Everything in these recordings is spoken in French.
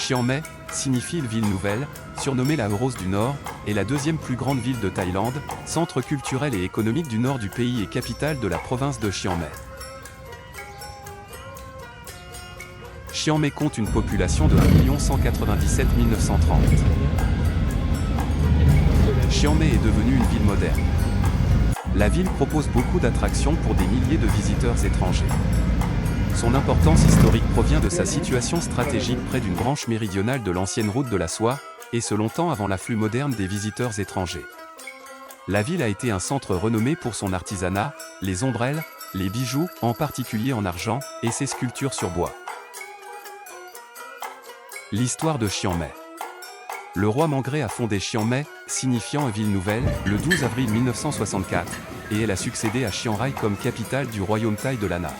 Chiang Mai signifie ville nouvelle, surnommée la Rose du Nord, est la deuxième plus grande ville de Thaïlande, centre culturel et économique du nord du pays et capitale de la province de Chiang Mai. Chiang Mai compte une population de 1 197 930. Chiang Mai est devenue une ville moderne. La ville propose beaucoup d'attractions pour des milliers de visiteurs étrangers. Son importance historique provient de sa situation stratégique près d'une branche méridionale de l'ancienne route de la soie, et ce longtemps avant l'afflux moderne des visiteurs étrangers. La ville a été un centre renommé pour son artisanat, les ombrelles, les bijoux, en particulier en argent, et ses sculptures sur bois. L'histoire de Chiang Mai. Le roi Mangré a fondé Chiang Mai, signifiant ville nouvelle, le 12 avril 1964, et elle a succédé à Chiang Rai comme capitale du royaume thaï de Lana.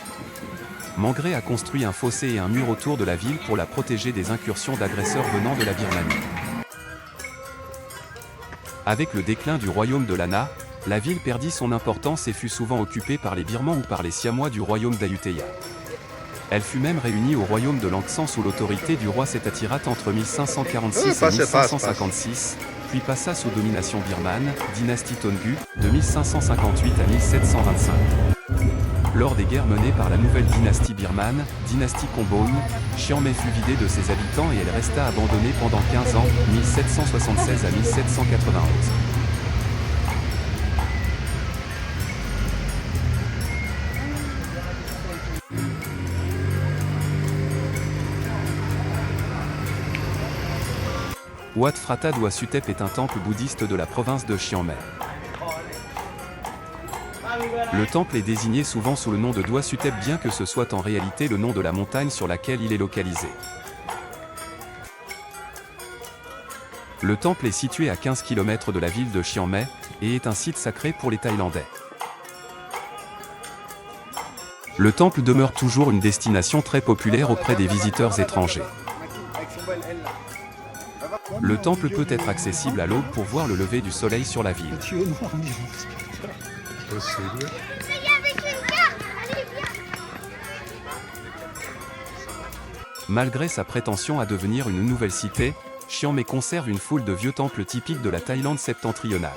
Mangré a construit un fossé et un mur autour de la ville pour la protéger des incursions d'agresseurs venant de la Birmanie. Avec le déclin du royaume de Lana, la ville perdit son importance et fut souvent occupée par les Birmans ou par les Siamois du royaume d'Ayutthaya. Elle fut même réunie au royaume de Langsan sous l'autorité du roi Setthathirath entre 1546 et 1556, puis passa sous domination birmane, dynastie Taungoo, de 1558 à 1725. Lors des guerres menées par la nouvelle dynastie birmane, dynastie Khamboon, Chiang Mai fut vidée de ses habitants et elle resta abandonnée pendant 15 ans, 1776 à 1791. Wat Phra Dua Suthep est un temple bouddhiste de la province de Chiang Mai. Le temple est désigné souvent sous le nom de Dua Suthep bien que ce soit en réalité le nom de la montagne sur laquelle il est localisé. Le temple est situé à 15 km de la ville de Chiang Mai, et est un site sacré pour les Thaïlandais. Le temple demeure toujours une destination très populaire auprès des visiteurs étrangers. Le temple peut être accessible à l'aube pour voir le lever du soleil sur la ville. Malgré sa prétention à devenir une nouvelle cité, Chiang Mai conserve une foule de vieux temples typiques de la Thaïlande septentrionale.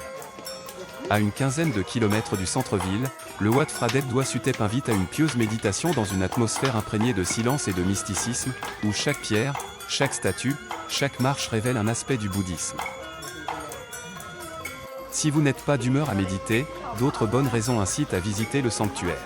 À une quinzaine de kilomètres du centre-ville, le Wat Phra Dua Suthep invite à une pieuse méditation dans une atmosphère imprégnée de silence et de mysticisme, où chaque pierre, chaque statue, chaque marche révèle un aspect du bouddhisme. Si vous n'êtes pas d'humeur à méditer, d'autres bonnes raisons incitent à visiter le sanctuaire.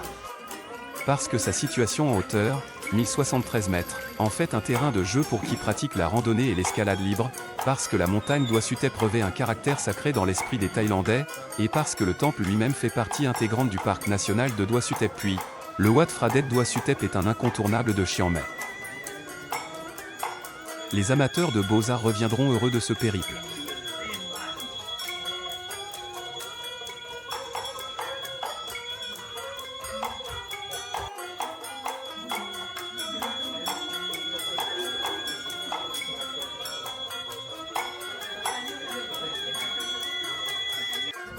Parce que sa situation en hauteur, 1073 mètres, en fait un terrain de jeu pour qui pratique la randonnée et l'escalade libre, parce que la montagne Dua Suthep revêt un caractère sacré dans l'esprit des Thaïlandais, et parce que le temple lui-même fait partie intégrante du parc national de Dua Suthep. Puis, le Wat Phra Dua Suthep est un incontournable de Chiang Mai. Les amateurs de beaux-arts reviendront heureux de ce périple.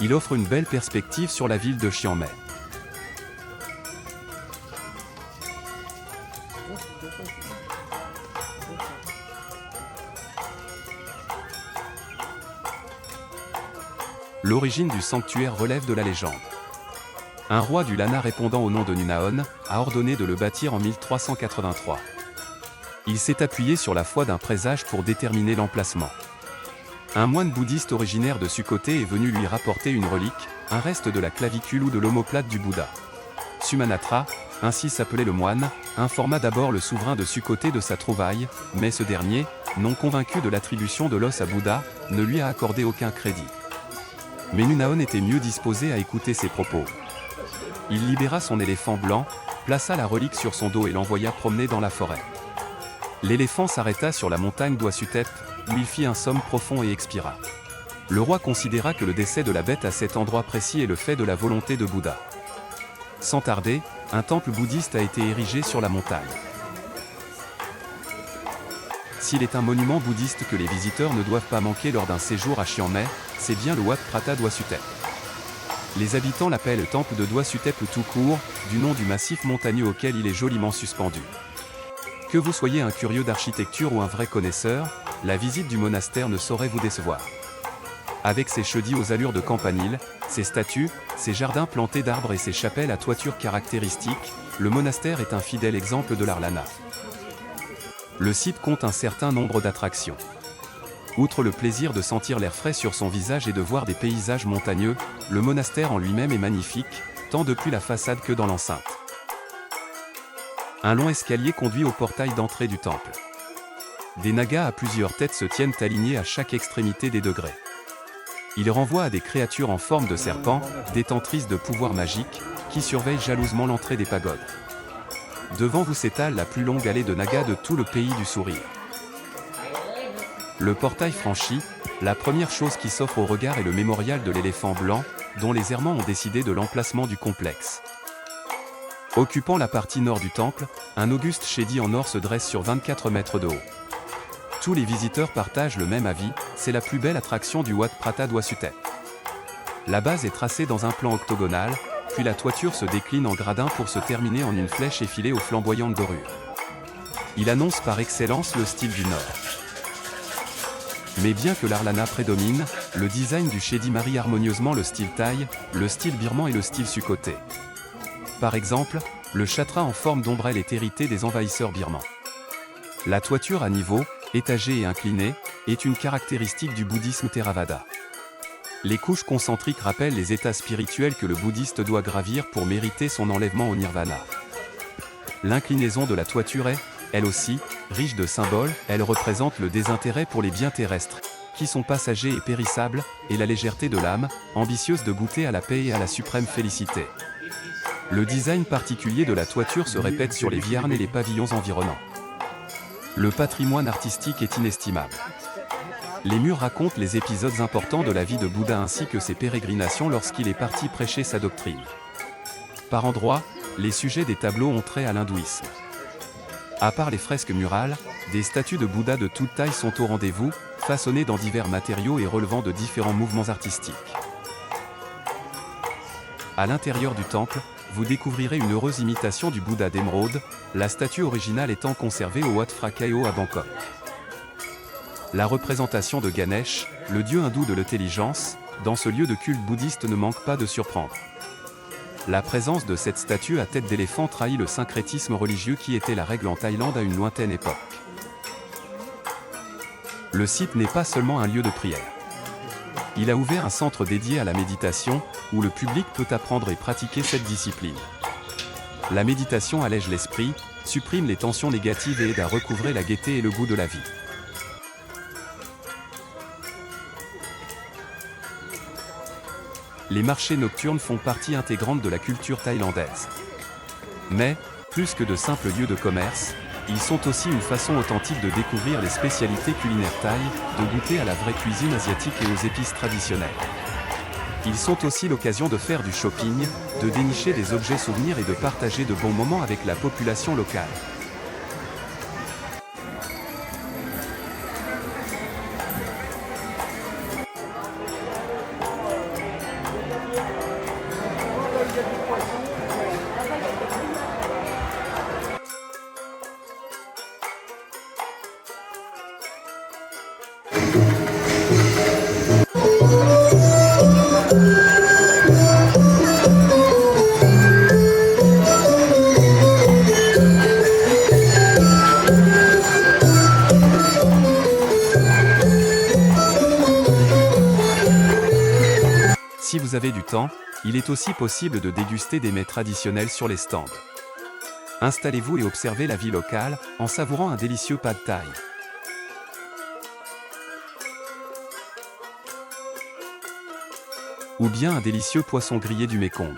Il offre une belle perspective sur la ville de Chiang Mai. L'origine du sanctuaire relève de la légende. Un roi du Lana répondant au nom de Nunaon a ordonné de le bâtir en 1383. Il s'est appuyé sur la foi d'un présage pour déterminer l'emplacement. Un moine bouddhiste originaire de Sukhothai est venu lui rapporter une relique, un reste de la clavicule ou de l'omoplate du Bouddha. Sumanatra, ainsi s'appelait le moine, informa d'abord le souverain de Sukhothai de sa trouvaille, mais ce dernier, non convaincu de l'attribution de l'os à Bouddha, ne lui a accordé aucun crédit. Mais Nunaon était mieux disposé à écouter ses propos. Il libéra son éléphant blanc, plaça la relique sur son dos et l'envoya promener dans la forêt. L'éléphant s'arrêta sur la montagne d'Ouasutep, où il fit un somme profond et expira. Le roi considéra que le décès de la bête à cet endroit précis est le fait de la volonté de Bouddha. Sans tarder, un temple bouddhiste a été érigé sur la montagne. S'il est un monument bouddhiste que les visiteurs ne doivent pas manquer lors d'un séjour à Chiang Mai, c'est bien le Wat Prata d'Ouasutep. Les habitants l'appellent le temple de D'Ouasutep tout court, du nom du massif montagneux auquel il est joliment suspendu. Que vous soyez un curieux d'architecture ou un vrai connaisseur, la visite du monastère ne saurait vous décevoir. Avec ses chedis aux allures de campanile, ses statues, ses jardins plantés d'arbres et ses chapelles à toiture caractéristique, le monastère est un fidèle exemple de l'art lana. Le site compte un certain nombre d'attractions. Outre le plaisir de sentir l'air frais sur son visage et de voir des paysages montagneux, le monastère en lui-même est magnifique, tant depuis la façade que dans l'enceinte. Un long escalier conduit au portail d'entrée du temple. Des nagas à plusieurs têtes se tiennent alignés à chaque extrémité des degrés. Ils renvoient à des créatures en forme de serpent, détentrices de pouvoirs magiques, qui surveillent jalousement l'entrée des pagodes. Devant vous s'étale la plus longue allée de nagas de tout le pays du sourire. Le portail franchi, la première chose qui s'offre au regard est le mémorial de l'éléphant blanc, dont les errements ont décidé de l'emplacement du complexe. Occupant la partie nord du temple, un auguste chédi en or se dresse sur 24 mètres de haut. Tous les visiteurs partagent le même avis, c'est la plus belle attraction du Wat Prata d'Ouasutep. La base est tracée dans un plan octogonal, puis la toiture se décline en gradins pour se terminer en une flèche effilée aux flamboyantes dorures. Il annonce par excellence le style du Nord. Mais bien que l'art lana prédomine, le design du chédi marie harmonieusement le style thaï, le style birman et le style sukhothai. Par exemple, le chatra en forme d'ombrelle est hérité des envahisseurs birmans. La toiture à niveau, étagée et inclinée, est une caractéristique du bouddhisme Theravada. Les couches concentriques rappellent les états spirituels que le bouddhiste doit gravir pour mériter son enlèvement au nirvana. L'inclinaison de la toiture est, elle aussi, riche de symboles, elle représente le désintérêt pour les biens terrestres, qui sont passagers et périssables, et la légèreté de l'âme, ambitieuse de goûter à la paix et à la suprême félicité. Le design particulier de la toiture se répète sur les viarnes et les pavillons environnants. Le patrimoine artistique est inestimable. Les murs racontent les épisodes importants de la vie de Bouddha ainsi que ses pérégrinations lorsqu'il est parti prêcher sa doctrine. Par endroits, les sujets des tableaux ont trait à l'hindouisme. À part les fresques murales, des statues de Bouddha de toute taille sont au rendez-vous, façonnées dans divers matériaux et relevant de différents mouvements artistiques. À l'intérieur du temple, vous découvrirez une heureuse imitation du Bouddha d'émeraude, la statue originale étant conservée au Wat Phra Kaeo à Bangkok. La représentation de Ganesh, le dieu hindou de l'intelligence, dans ce lieu de culte bouddhiste ne manque pas de surprendre. La présence de cette statue à tête d'éléphant trahit le syncrétisme religieux qui était la règle en Thaïlande à une lointaine époque. Le site n'est pas seulement un lieu de prière. Il a ouvert un centre dédié à la méditation, où le public peut apprendre et pratiquer cette discipline. La méditation allège l'esprit, supprime les tensions négatives et aide à recouvrer la gaieté et le goût de la vie. Les marchés nocturnes font partie intégrante de la culture thaïlandaise. Mais, plus que de simples lieux de commerce, ils sont aussi une façon authentique de découvrir les spécialités culinaires thaï, de goûter à la vraie cuisine asiatique et aux épices traditionnelles. Ils sont aussi l'occasion de faire du shopping, de dénicher des objets souvenirs et de partager de bons moments avec la population locale. Si vous avez du temps, il est aussi possible de déguster des mets traditionnels sur les stands. Installez-vous et observez la vie locale, en savourant un délicieux pad thaï. Ou bien un délicieux poisson grillé du Mékong.